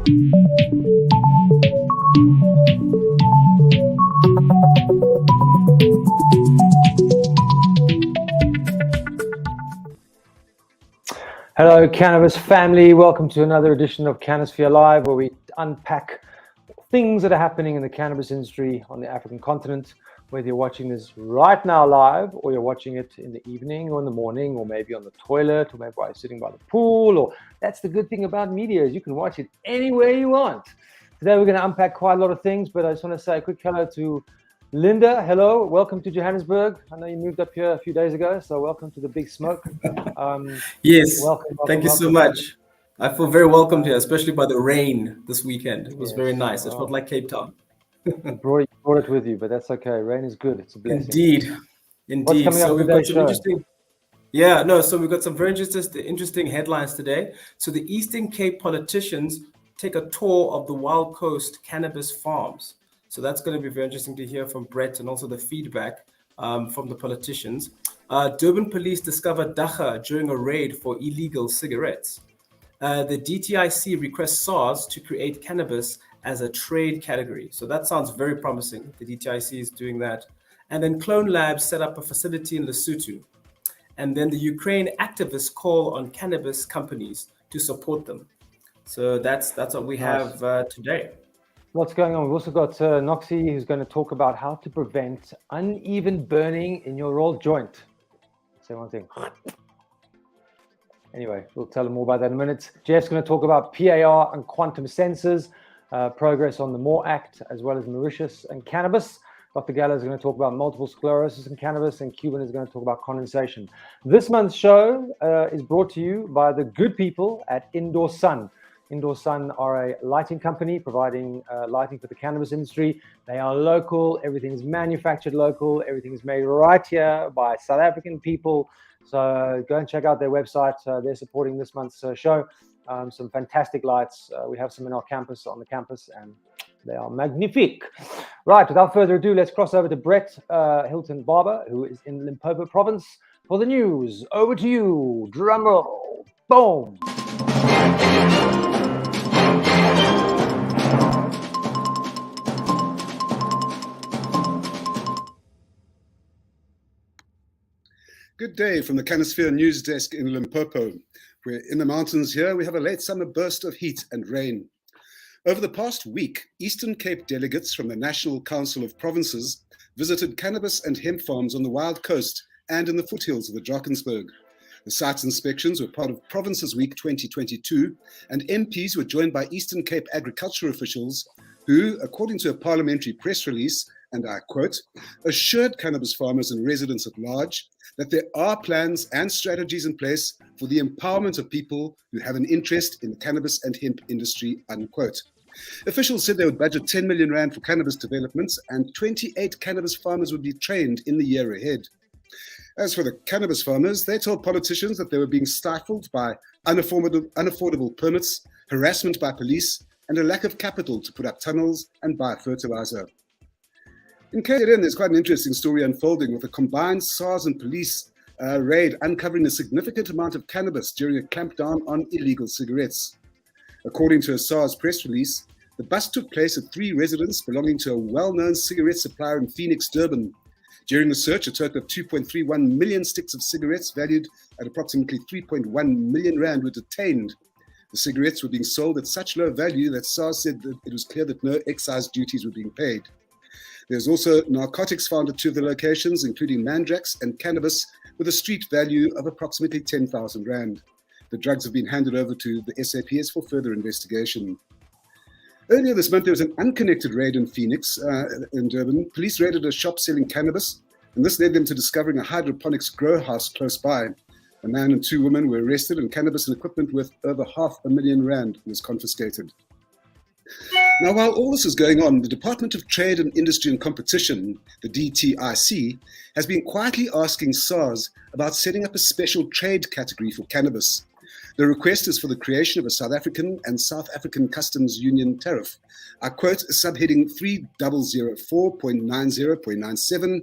Hello, Cannabis family. Welcome to another edition of CannaSphere Live, where we unpack things that are happening in the cannabis industry on the African continent. Whether you're watching this right now live, or you're watching it in the evening or in the morning, or maybe on the toilet, or maybe while you're sitting by the pool, or that's the good thing about media, is you can watch it anywhere you want. Today we're going to unpack quite a lot of things, but I just want to say a quick hello to Linda. Hello, welcome to Johannesburg. I know you moved up here a few days ago, so welcome to the big smoke. Yes, welcome, thank you so much. I feel very welcomed here, especially by the rain this weekend. It was very nice. It felt like Cape Town. You brought it with you, but that's okay. Rain is good. It's a blessing. Indeed. So we've got some interesting. So we've got some very interesting headlines today. So the Eastern Cape politicians take a tour of the Wild Coast cannabis farms. So that's going to be very interesting to hear from Brett, and also the feedback from the politicians. Durban police discovered dacha during a raid for illegal cigarettes. The DTIC requests SARS to create cannabis as a trade category. So that sounds very promising. The DTIC is doing that. And then Clone Labs set up a facility in Lesotho. And then the Ukraine activists call on cannabis companies to support them. So that's what we have today. What's going on? We've also got Noxy, who's going to talk about how to prevent uneven burning in your rolled joint. Say one thing. Anyway, we'll tell them more about that in a minute. Jeff's going to talk about PAR and quantum sensors, progress on the MORE Act, as well as Mauritius and cannabis. Dr. Gallow is going to talk about multiple sclerosis and cannabis, and Cuban is going to talk about condensation. This month's show is brought to you by the good people at Indoor Sun. Indoor Sun are a lighting company providing lighting for the cannabis industry. They are local. Everything is manufactured local. Everything is made right here by South African people. So go and check out their website. They're supporting this month's show. Some fantastic lights. We have some on the campus, and they are magnifique. Right, without further ado, let's cross over to Brett Hilton-Barber, who is in Limpopo province, for the news. Over to you. Drum roll. Boom. Good day from the CannaSphere news desk in Limpopo. We're in the mountains here. We have a late summer burst of heat and rain. Over the past week, Eastern Cape delegates from the National Council of Provinces visited cannabis and hemp farms on the Wild Coast and in the foothills of the Drakensberg. The site inspections were part of Provinces Week 2022, and MPs were joined by Eastern Cape agriculture officials who, according to a parliamentary press release, and I quote, assured cannabis farmers and residents at large that there are plans and strategies in place for the empowerment of people who have an interest in the cannabis and hemp industry, unquote. Officials said they would budget 10 million rand for cannabis developments, and 28 cannabis farmers would be trained in the year ahead. As for the cannabis farmers, they told politicians that they were being stifled by unaffordable permits, harassment by police, and a lack of capital to put up tunnels and buy fertilizer. In KZN, there's quite an interesting story unfolding with a combined SARS and police raid uncovering a significant amount of cannabis during a clampdown on illegal cigarettes. According to a SARS press release, the bust took place at 3 residences belonging to a well-known cigarette supplier in Phoenix, Durban. During the search, a total of 2.31 million sticks of cigarettes valued at approximately 3.1 million rand were detained. The cigarettes were being sold at such low value that SARS said that it was clear that no excise duties were being paid. There's also narcotics found at 2 of the locations, including mandrax and cannabis, with a street value of approximately 10,000 rand. The drugs have been handed over to the SAPS for further investigation. Earlier this month, there was an unconnected raid in Phoenix, in Durban. Police raided a shop selling cannabis, and this led them to discovering a hydroponics grow house close by. A man and 2 women were arrested, and cannabis and equipment worth over 500,000 rand was confiscated. Now, while all this is going on, the Department of Trade and Industry and Competition, the DTIC, has been quietly asking SARS about setting up a special trade category for cannabis. The request is for the creation of a South African and South African Customs Union tariff. I quote subheading 3004.90.97,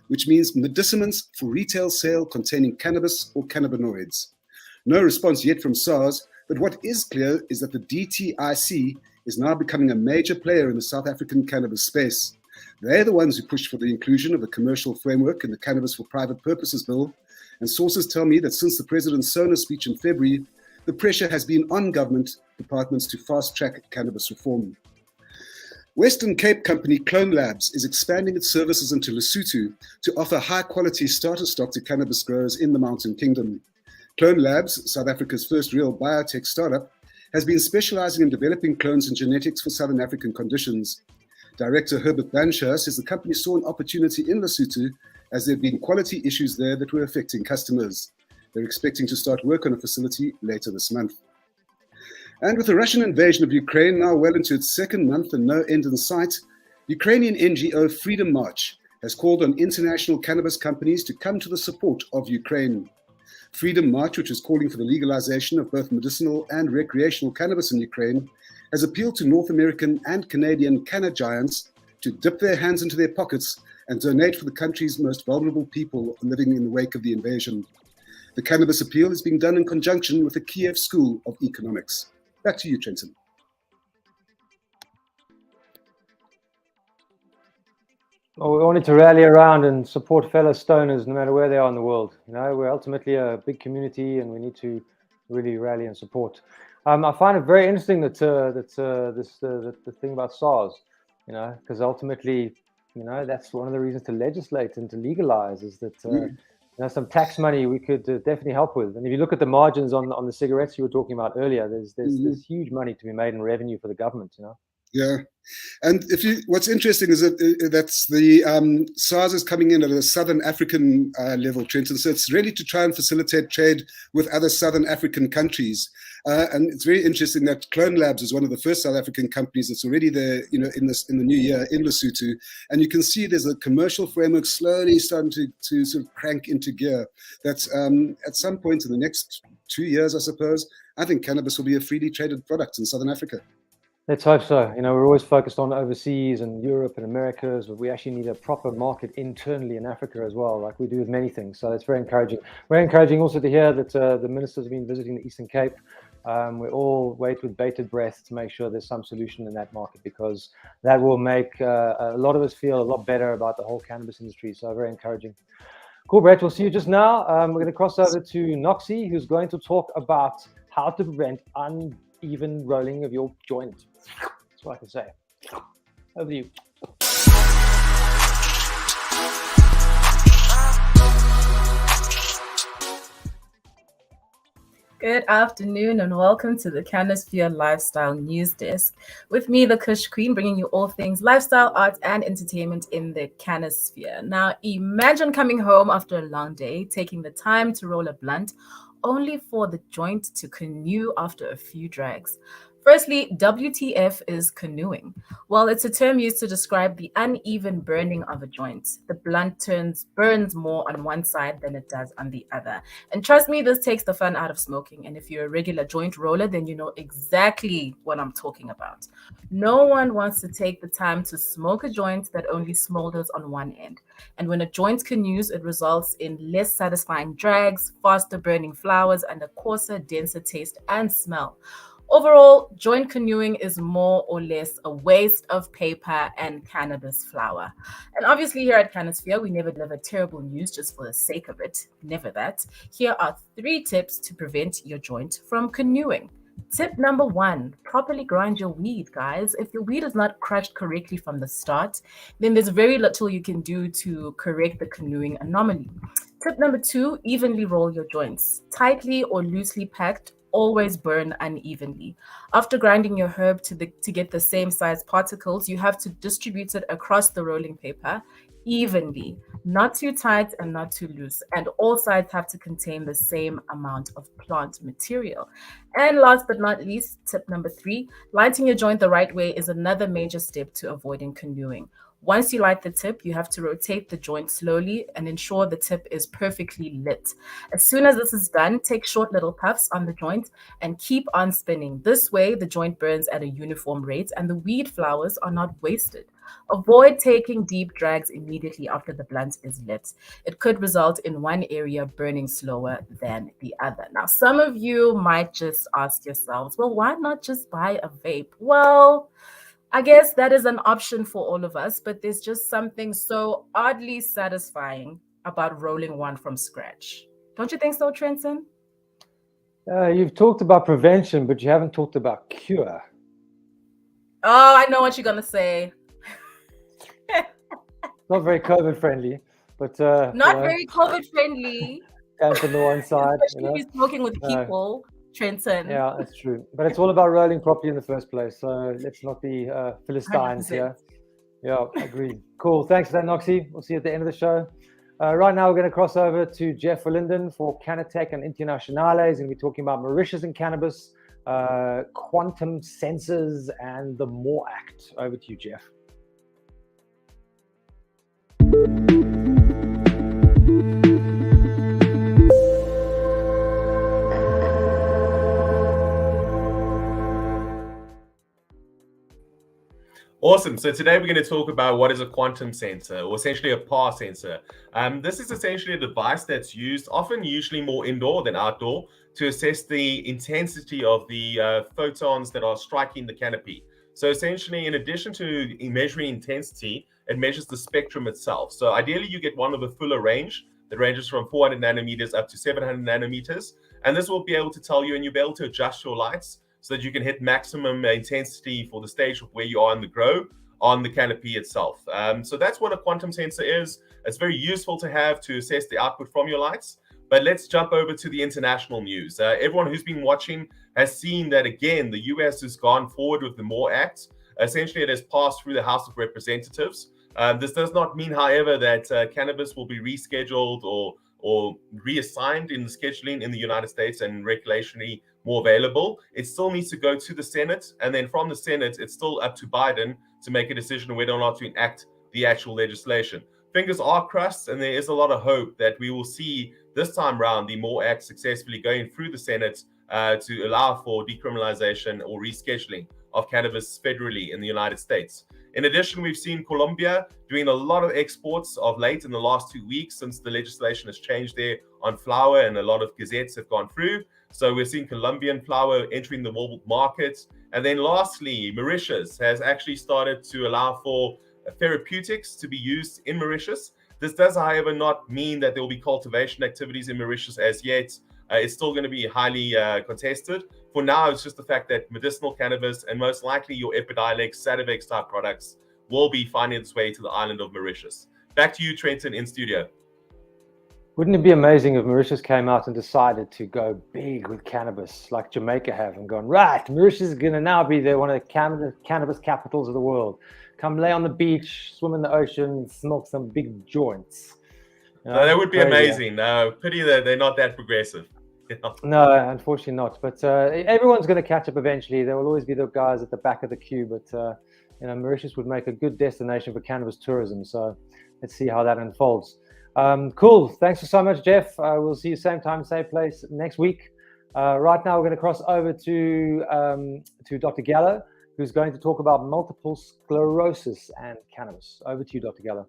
which means medicinals for retail sale containing cannabis or cannabinoids. No response yet from SARS, but what is clear is that the DTIC is now becoming a major player in the South African cannabis space. They're the ones who pushed for the inclusion of a commercial framework in the Cannabis for Private Purposes Bill, and sources tell me that since the President's SONA speech in February, the pressure has been on government departments to fast-track cannabis reform. Western Cape company Clone Labs is expanding its services into Lesotho to offer high-quality starter stock to cannabis growers in the Mountain Kingdom. Clone Labs, South Africa's first real biotech startup, has been specializing in developing clones and genetics for Southern African conditions. Director Herbert Bansha says the company saw an opportunity in Lesotho as there have been quality issues there that were affecting customers. They're expecting to start work on a facility later this month. And with the Russian invasion of Ukraine now well into its second month and no end in sight, Ukrainian NGO Freedom March has called on international cannabis companies to come to the support of Ukraine. Freedom March, which is calling for the legalization of both medicinal and recreational cannabis in Ukraine, has appealed to North American and Canadian canna giants to dip their hands into their pockets and donate for the country's most vulnerable people living in the wake of the invasion. The cannabis appeal is being done in conjunction with the Kiev School of Economics. Back to you, Trenton. Well, we wanted to rally around and support fellow stoners no matter where they are in the world. You know, we're ultimately a big community and we need to really rally and support. I find it very interesting that the thing about SARS, you know, because ultimately, you know, that's one of the reasons to legislate and to legalize is that you know, some tax money we could definitely help with. And if you look at the margins on the cigarettes you were talking about earlier, there's huge money to be made in revenue for the government, you know. Yeah, and what's interesting is that that's the SARS is coming in at a Southern African level, Trenton. So it's really to try and facilitate trade with other Southern African countries. And it's very interesting that Clone Labs is one of the first South African companies that's already there, you know, in the new year in Lesotho. And you can see there's a commercial framework slowly starting to sort of crank into gear. That's at some point in the next 2 years, I suppose, I think cannabis will be a freely traded product in Southern Africa. Let's hope so. You know, we're always focused on overseas and Europe and Americas, but we actually need a proper market internally in Africa as well, like we do with many things. So that's very encouraging. Very encouraging also to hear that the ministers have been visiting the Eastern Cape. We all wait with bated breath to make sure there's some solution in that market, because that will make a lot of us feel a lot better about the whole cannabis industry. So very encouraging. Cool, Brett. We'll see you just now. We're going to cross over to Noxy, who's going to talk about how to prevent uneven rolling of your joint. That's what I can say. Over to you. Good afternoon and welcome to the CannaSphere Lifestyle News Desk. With me, the Kush Queen, bringing you all things lifestyle, art, and entertainment in the CannaSphere. Now, imagine coming home after a long day, taking the time to roll a blunt, only for the joint to canoe after a few drags. Firstly, WTF is canoeing. Well, it's a term used to describe the uneven burning of a joint. The blunt burns more on one side than it does on the other. And trust me, this takes the fun out of smoking. And if you're a regular joint roller, then you know exactly what I'm talking about. No one wants to take the time to smoke a joint that only smolders on one end. And when a joint canoes, it results in less satisfying drags, faster burning flowers, and a coarser, denser taste and smell. Overall, joint canoeing is more or less a waste of paper and cannabis flower. And obviously here at CannaSphere, we never deliver terrible news just for the sake of it. Never that. Here are 3 tips to prevent your joint from canoeing. Tip number 1, properly grind your weed, guys. If your weed is not crushed correctly from the start, then there's very little you can do to correct the canoeing anomaly. Tip number 2, evenly roll your joints. Tightly or loosely packed, always burn unevenly. After grinding your herb to get the same size particles, you have to distribute it across the rolling paper evenly, not too tight and not too loose, and all sides have to contain the same amount of plant material. And last but not least, tip number 3, lighting your joint the right way is another major step to avoiding canoeing. Once you light the tip, you have to rotate the joint slowly and ensure the tip is perfectly lit. As soon as this is done, take short little puffs on the joint and keep on spinning. This way, the joint burns at a uniform rate and the weed flowers are not wasted. Avoid taking deep drags immediately after the blunt is lit. It could result in one area burning slower than the other. Now, some of you might just ask yourselves, well, why not just buy a vape? Well, I guess that is an option for all of us, but there's just something so oddly satisfying about rolling one from scratch. Don't you think so, Trenton? You've talked about prevention, but you haven't talked about cure. Oh, I know what you're going to say. Not very COVID friendly, but not very COVID friendly. Down from the one side, especially if you're talking with people. Trenton. Yeah, that's true. But it's all about rolling properly in the first place. So let's not be Philistines 100%. Here. Yeah, agreed. Cool. Thanks for that, Noxy. We'll see you at the end of the show. Right now, we're going to cross over to Jeff Verlinden for Canatech and Internationale. He's going to be talking about Mauritius and cannabis, quantum sensors, and the MORE Act. Over to you, Jeff. Awesome. So today we're going to talk about what is a quantum sensor, or essentially a PAR sensor. This is essentially a device that's used, usually more indoor than outdoor, to assess the intensity of the photons that are striking the canopy. So essentially, in addition to measuring intensity, it measures the spectrum itself. So ideally, you get one of a fuller range that ranges from 400 nanometers up to 700 nanometers. And this will be able to tell you, and you'll be able to adjust your lights so that you can hit maximum intensity for the stage of where you are in the grow on the canopy itself. So that's what a quantum sensor is. It's very useful to have to assess the output from your lights. But let's jump over to the international news. Everyone who's been watching has seen that, again, the US has gone forward with the MORE Act. Essentially, it has passed through the House of Representatives. This does not mean, however, that cannabis will be rescheduled or reassigned in the scheduling in the United States and regulationally more available. It still needs to go to the Senate, and then from the Senate, it's still up to Biden to make a decision on whether or not to enact the actual legislation. Fingers are crossed, and there is a lot of hope that we will see this time round the MORE Act successfully going through the Senate to allow for decriminalization or rescheduling of cannabis federally in the United States. In addition, we've seen Colombia doing a lot of exports of late in the last 2 weeks since the legislation has changed there on flower, and a lot of gazettes have gone through. So we're seeing Colombian flower entering the world market. And then lastly, Mauritius has actually started to allow for therapeutics to be used in Mauritius. This does, however, not mean that there will be cultivation activities in Mauritius as yet. It's still going to be highly contested. For now, it's just the fact that medicinal cannabis and most likely your Epidiolex, Sativex type products will be finding its way to the island of Mauritius. Back to you, Trenton, in studio. Wouldn't it be amazing if Mauritius came out and decided to go big with cannabis like Jamaica have and gone, right, Mauritius is going to now be one of the cannabis capitals of the world. Come lay on the beach, swim in the ocean, smoke some big joints. That would be amazing. Pity that they're not that progressive. No, unfortunately not. But everyone's going to catch up eventually. There will always be the guys at the back of the queue. But Mauritius would make a good destination for cannabis tourism. So let's see how that unfolds. Cool. Thanks so much, Jeff. We'll see you same time, same place next week. Right now, we're going to cross over to Dr. Gallo, who's going to talk about multiple sclerosis and cannabis. Over to you, Dr. Gallo.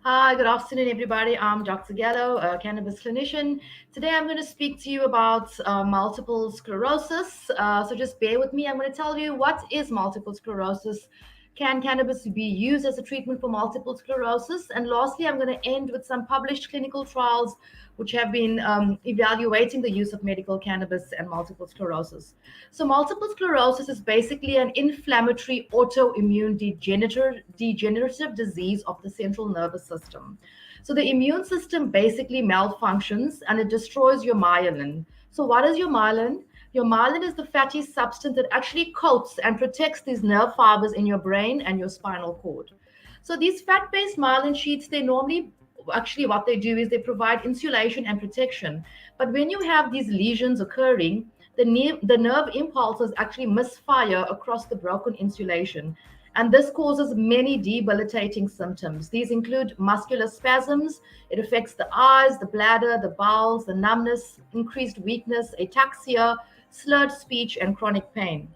Hi, good afternoon, everybody. I'm Dr. Gallo, a cannabis clinician. Today, I'm going to speak to you about multiple sclerosis. So just bear with me. I'm going to tell you what is multiple sclerosis. Can cannabis be used as a treatment for multiple sclerosis? And lastly, I'm going to end with some published clinical trials which have been evaluating the use of medical cannabis and multiple sclerosis. So multiple sclerosis is basically an inflammatory autoimmune degenerative disease of the central nervous system. So the immune system basically malfunctions and it destroys your myelin. So what is your myelin? Your myelin is the fatty substance that actually coats and protects these nerve fibers in your brain and your spinal cord. So these fat-based myelin sheets, they normally actually what they do is they provide insulation and protection. But when you have these lesions occurring, the nerve impulses actually misfire across the broken insulation. And this causes many debilitating symptoms. These include muscular spasms. It affects the eyes, the bladder, the bowels, the numbness, increased weakness, ataxia, slurred speech, and chronic pain.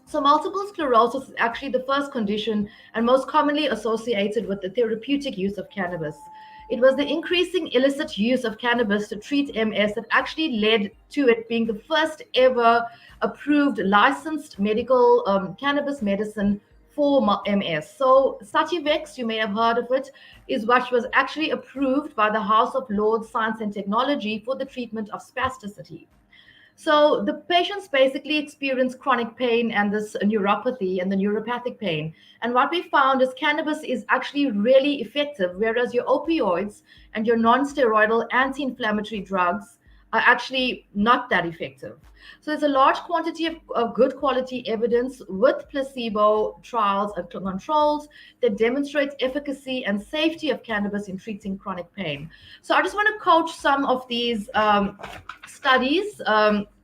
So multiple sclerosis is actually the first condition and most commonly associated with the therapeutic use of cannabis. It was the increasing illicit use of cannabis to treat MS that actually led to it being the first ever approved licensed medical cannabis medicine for MS. So Sativex, you may have heard of it, is what was actually approved by the House of Lords Science and Technology for the treatment of spasticity. So the patients basically experience chronic pain and this neuropathy and the neuropathic pain. And what we found is cannabis is actually really effective, whereas your opioids and your non-steroidal anti-inflammatory drugs are actually not that effective. So there's a large quantity of good quality evidence with placebo trials and controls that demonstrates efficacy and safety of cannabis in treating chronic pain. So I just want to coach some of these studies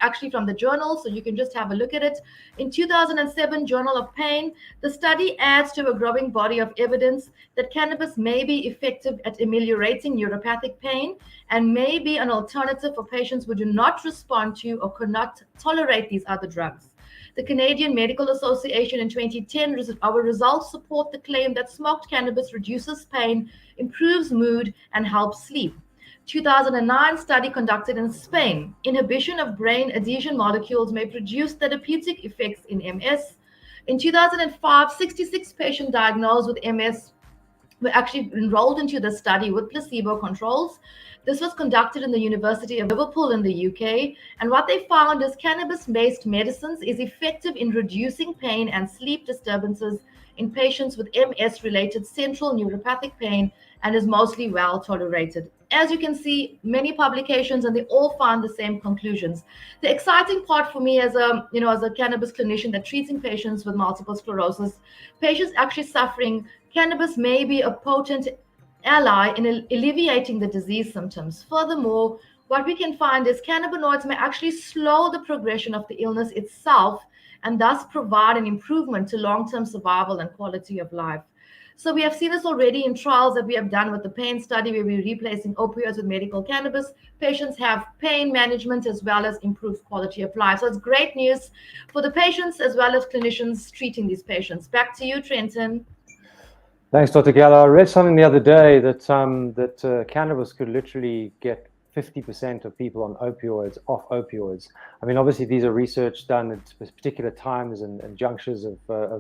actually from the journal, so you can just have a look at it. In 2007 Journal of Pain, the study adds to a growing body of evidence that cannabis may be effective at ameliorating neuropathic pain and may be an alternative for patients who do not respond to or cannot tolerate these other drugs. The Canadian Medical Association in 2010, our results support the claim that smoked cannabis reduces pain, improves mood, and helps sleep. 2009 study conducted in Spain. Inhibition of brain adhesion molecules may produce therapeutic effects in MS. In 2005, 66 patients diagnosed with MS were actually enrolled into the study with placebo controls. This was conducted in the University of Liverpool in the UK. And what they found is cannabis-based medicines is effective in reducing pain and sleep disturbances in patients with MS-related central neuropathic pain and is mostly well tolerated. As you can see, many publications, and they all found the same conclusions. The exciting part for me as a cannabis clinician that treating patients with multiple sclerosis, patients actually suffering, cannabis may be a potent ally in alleviating the disease symptoms. Furthermore, what we can find is cannabinoids may actually slow the progression of the illness itself and thus provide an improvement to long-term survival and quality of life. So we have seen this already in trials that we have done with the pain study where we're replacing opioids with medical cannabis. Patients have pain management as well as improved quality of life. So it's great news for the patients as well as clinicians treating these patients. Back to you, Trenton. Thanks, Dr. Gallo. I read something the other day that cannabis could literally get 50% of people on opioids off opioids. I mean, obviously, these are research done at particular times and junctures of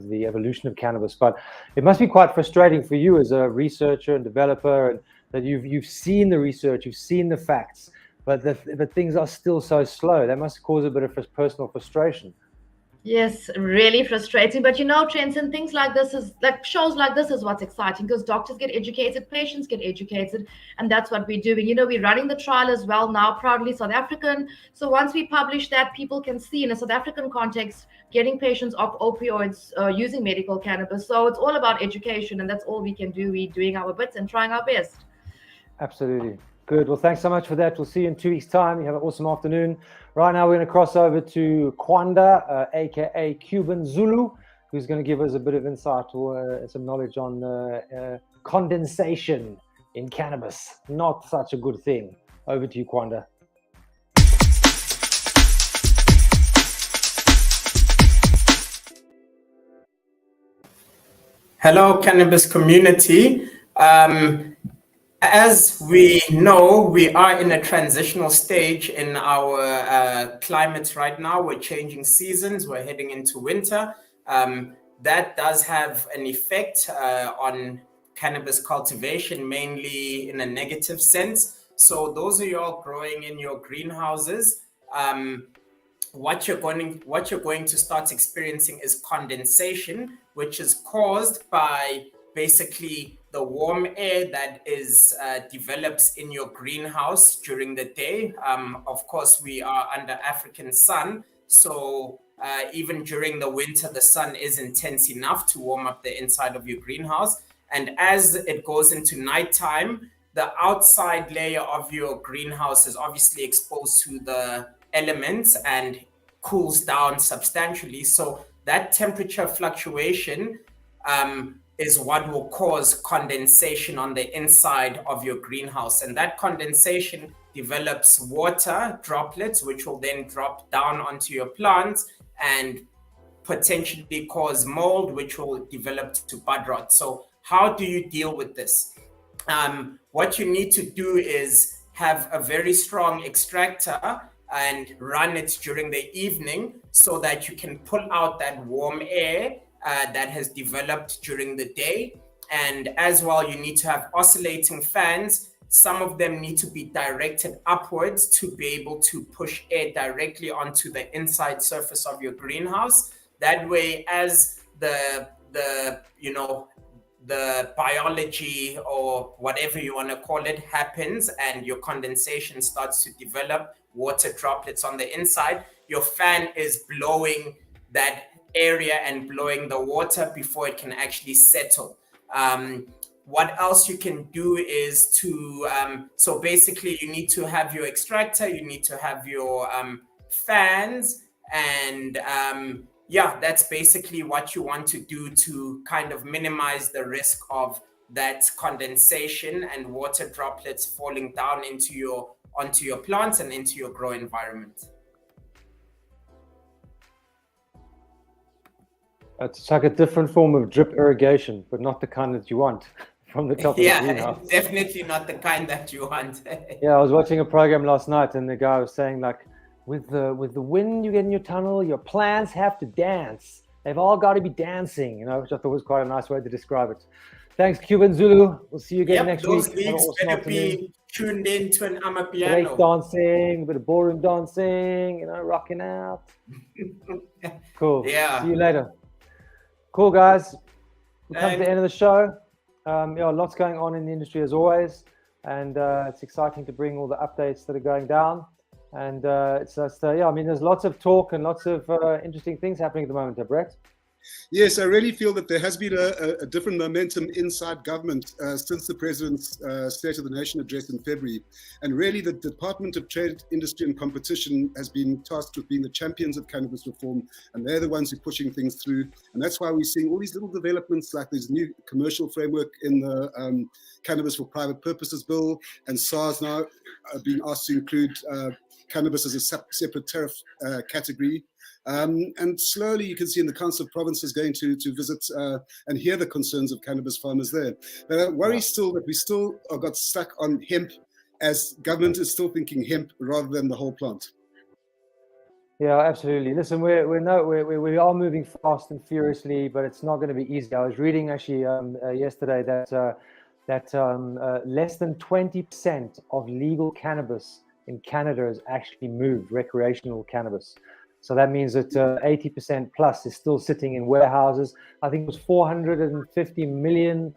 the evolution of cannabis. But it must be quite frustrating for you as a researcher and developer, and that you've seen the research, you've seen the facts, but things are still so slow. That must cause a bit of personal frustration. Yes, really frustrating. But Trenton, things like this is like shows like this is what's exciting because doctors get educated, patients get educated, and that's what we're doing. We're running the trial as well now, proudly South African. So once we publish that, people can see in a South African context getting patients off opioids using medical cannabis. So it's all about education, and that's all we can do. We're doing our bits and trying our best. Absolutely. Good. Well, thanks so much for that. We'll see you in 2 weeks' time. You have an awesome afternoon. Right now, we're going to cross over to Kwanda, aka Cuban Zulu, who's going to give us a bit of insight or some knowledge on condensation in cannabis. Not such a good thing. Over to you, Kwanda. Hello, cannabis community. As we know, we are in a transitional stage in our climate right now. We're changing seasons. We're heading into winter. That does have an effect on cannabis cultivation, mainly in a negative sense. So those of you all growing in your greenhouses, what you're going to start experiencing is condensation, which is caused by basically the warm air that is develops in your greenhouse during the day. Of course, we are under African sun, so even during the winter, the sun is intense enough to warm up the inside of your greenhouse. And as it goes into nighttime, the outside layer of your greenhouse is obviously exposed to the elements and cools down substantially. So that temperature fluctuation is what will cause condensation on the inside of your greenhouse. And that condensation develops water droplets, which will then drop down onto your plants and potentially cause mold, which will develop to bud rot. So how do you deal with this? What you need to do is have a very strong extractor and run it during the evening so that you can pull out that warm air that has developed during the day. And as well, you need to have oscillating fans. Some of them need to be directed upwards to be able to push air directly onto the inside surface of your greenhouse. That way, as the biology or whatever you want to call it happens and your condensation starts to develop, water droplets on the inside, your fan is blowing that area and blowing the water before it can actually settle. What else you can do is to, so basically you need to have your extractor, you need to have your fans, and yeah, that's basically what you want to do to kind of minimize the risk of that condensation and water droplets falling down onto your plants and into your grow environment. It's like a different form of drip irrigation, but not the kind that you want from the top of the greenhouse. Yeah, definitely not the kind that you want. Yeah, I was watching a program last night, and the guy was saying, like, with the wind you get in your tunnel, your plants have to dance. They've all got to be dancing, which I thought was quite a nice way to describe it. Thanks, Cuban Zulu. We'll see you again next week. Those leaves better be tuned into an amapiano. Great dancing, a bit of ballroom dancing, rocking out. Cool. Yeah. See you later. Cool, guys. We've come to the end of the show. Lots going on in the industry as always, and it's exciting to bring all the updates that are going down. And there's lots of talk and lots of interesting things happening at the moment, Brett. Yes, I really feel that there has been a different momentum inside government since the President's State of the Nation address in February. And really the Department of Trade, Industry and Competition has been tasked with being the champions of cannabis reform, and they're the ones who are pushing things through. And that's why we're seeing all these little developments, like this new commercial framework in the Cannabis for Private Purposes bill, and SARS now being asked to include cannabis as a separate tariff category. And slowly you can see in the Council of Provinces going to visit and hear the concerns of cannabis farmers there. But I worry still that we still got stuck on hemp, as government is still thinking hemp rather than the whole plant. Yeah, absolutely. Listen, we are moving fast and furiously, but it's not going to be easy. I was reading actually yesterday that less than 20% of legal cannabis in Canada has actually moved, recreational cannabis. So that means that 80% plus is still sitting in warehouses. I think it was 450 million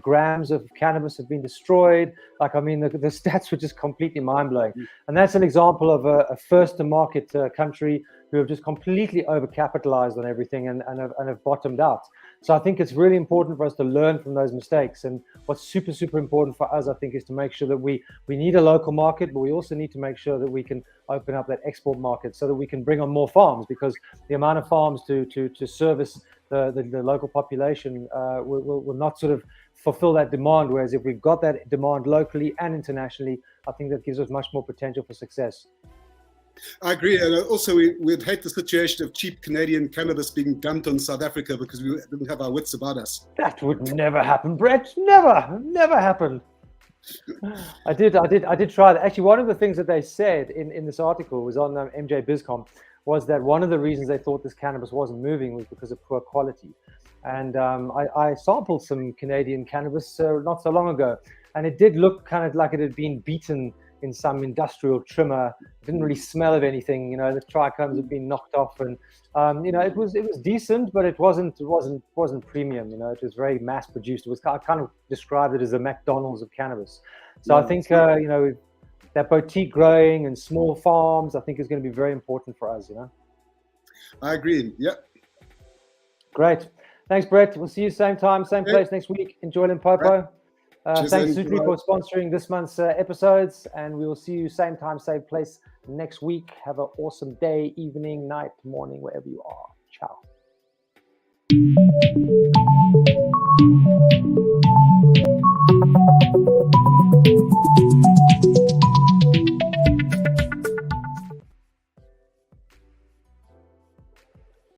grams of cannabis have been destroyed. The stats were just completely mind-blowing. And that's an example of a first-to-market country who have just completely overcapitalized on everything and have bottomed out. So I think it's really important for us to learn from those mistakes. And what's super, super important for us, I think, is to make sure that we need a local market, but we also need to make sure that we can open up that export market so that we can bring on more farms, because the amount of farms to service the local population will not sort of fulfill that demand. Whereas if we've got that demand locally and internationally, I think that gives us much more potential for success. I agree. And also, we'd hate the situation of cheap Canadian cannabis being dumped on South Africa because we didn't have our wits about us. That would never happen, Brett. Never happen. I did try that. Actually, one of the things that they said in this article was on MJ BizCom was that one of the reasons they thought this cannabis wasn't moving was because of poor quality. And I sampled some Canadian cannabis not so long ago, and it did look kind of like it had been beaten in some industrial trimmer. It didn't really smell of anything. The trichomes had been knocked off, and it was decent, but it wasn't premium. It was very mass produced. I kind of described it as the McDonald's of cannabis. So I think that boutique growing and small farms, I think, is going to be very important for us. I agree. Yep. Great. Thanks, Brett. We'll see you same time, same place next week. Enjoy Limpopo. Right. Thanks, Sutri, for sponsoring this month's episodes, and we will see you same time, same place next week. Have an awesome day, evening, night, morning, wherever you are. Ciao.